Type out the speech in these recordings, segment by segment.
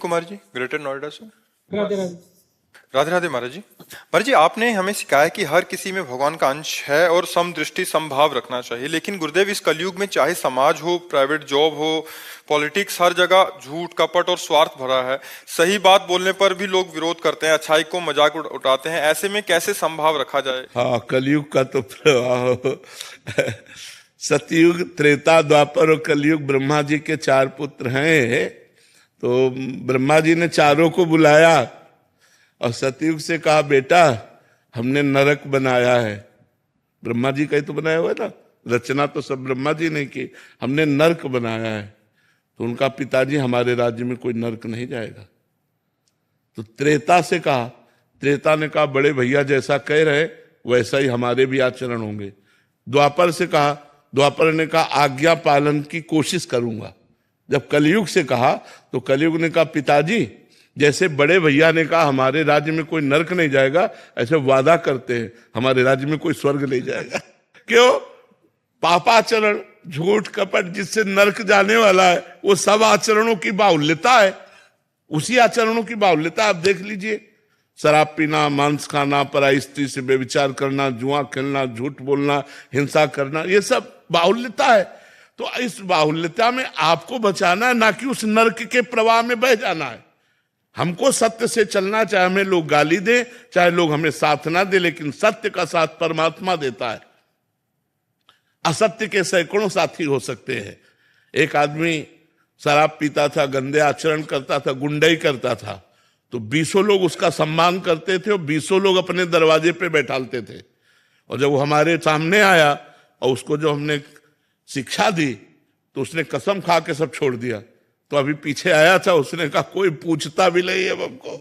Kumar ji, greater Noida से। राधे राधे। राधे राधे महाराज जी। महाराज जी, आपने हमें सिखाया कि हर किसी में भगवान का अंश है और समदृष्टि समभाव रखना चाहिए, लेकिन गुरुदेव इस कलयुग में चाहे समाज हो, प्राइवेट जॉब हो, पॉलिटिक्स, हर जगह झूठ, कपट और स्वार्थ भरा है। सही बात बोलने पर भी लोग विरोध करते हैं, अच्छाई को मजाक उठाते हैं। ऐसे में कैसे समभाव रखा जाए? हाँ, कलयुग का तो प्रवाह सतयुग, त्रेता, द्वापर और कलयुग ब्रह्मा जी के 4 पुत्र हैं। तो ब्रह्मा जी ने चारों को बुलाया और सतयुग से कहा, बेटा हमने नरक बनाया है। ब्रह्मा जी का ही तो बनाया हुआ है ना, रचना तो सब ब्रह्मा जी ने की। हमने नरक बनाया है। तो उनका पिताजी, हमारे राज्य में कोई नरक नहीं जाएगा। तो त्रेता से कहा, त्रेता ने कहा, बड़े भैया जैसा कह रहे वैसा ही हमारे भी आचरण होंगे। द्वापर से कहा, द्वापर ने कहा आज्ञा पालन की कोशिश करूंगा। जब कलयुग से कहा तो कलयुग ने कहा, पिताजी जैसे बड़े भैया ने कहा हमारे राज्य में कोई नरक नहीं जाएगा, ऐसे वादा करते हैं हमारे राज्य में कोई स्वर्ग नहीं जाएगा। क्यों? पापाचरण, झूठ, कपट जिससे नरक जाने वाला है, वो सब आचरणों की बाहुल्यता है। उसी आचरणों की बाहुल्यता आप देख लीजिए। शराब पीना, मांस खाना, पराई स्त्री से बेविचार करना, जुआ खेलना, झूठ बोलना, हिंसा करना, ये सब बाहुल्यता है। तो इस बाहुल्यता में आपको बचाना है, ना कि उस नरक के प्रवाह में बह जाना है। हमको सत्य से चलना, चाहे हमें लोग गाली दें, चाहे लोग हमें साथ ना दे, लेकिन सत्य का साथ परमात्मा देता है। असत्य के सैकड़ों साथी हो सकते हैं। एक आदमी शराब पीता था, गंदे आचरण करता था, गुंडाई करता था, तो 20 लोग उसका सम्मान करते थे और 20 लोग अपने दरवाजे पे बैठालते थे। और जब वो हमारे सामने आया और उसको जो हमने शिक्षा दी, तो उसने कसम खा के सब छोड़ दिया। तो अभी पीछे आया था, उसने कहा कोई पूछता भी नहीं है हमको।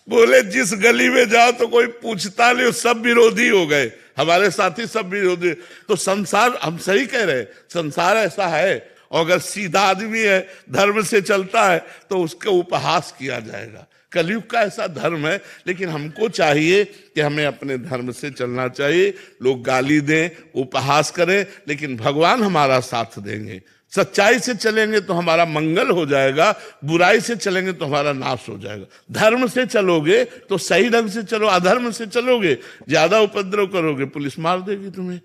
बोले जिस गली में जाओ तो कोई पूछता नहीं, सब विरोधी हो गए, हमारे साथी सब विरोधी। तो संसार, हम सही कह रहे हैं, संसार ऐसा है। और अगर सीधा आदमी है, धर्म से चलता है, तो उसका उपहास किया जाएगा। कलयुग का ऐसा धर्म है। लेकिन हमको चाहिए कि हमें अपने धर्म से चलना चाहिए। लोग गाली दें, उपहास करें, लेकिन भगवान हमारा साथ देंगे। सच्चाई से चलेंगे तो हमारा मंगल हो जाएगा, बुराई से चलेंगे तो हमारा नाश हो जाएगा। धर्म से चलोगे तो सही ढंग से चलो, अधर्म से चलोगे, ज्यादा उपद्रव करोगे, पुलिस मार देगी तुम्हें,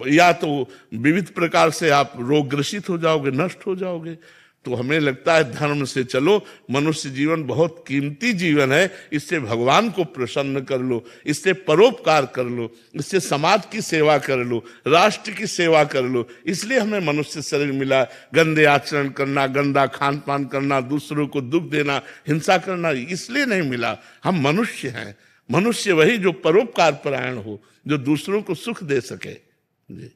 या तो विविध प्रकार से आप रोग ग्रसित हो जाओगे, नष्ट हो जाओगे। तो हमें लगता है धर्म से चलो। मनुष्य जीवन बहुत कीमती जीवन है, इससे भगवान को प्रसन्न कर लो, इससे परोपकार कर लो, इससे समाज की सेवा कर लो, राष्ट्र की सेवा कर लो। इसलिए हमें मनुष्य शरीर मिला। गंदे आचरण करना, गंदा खान पान करना, दूसरों को दुख देना, हिंसा करना इसलिए नहीं मिला। हम मनुष्य हैं। मनुष्य वही जो परोपकार परायण हो, जो दूसरों को सुख दे सके। जी।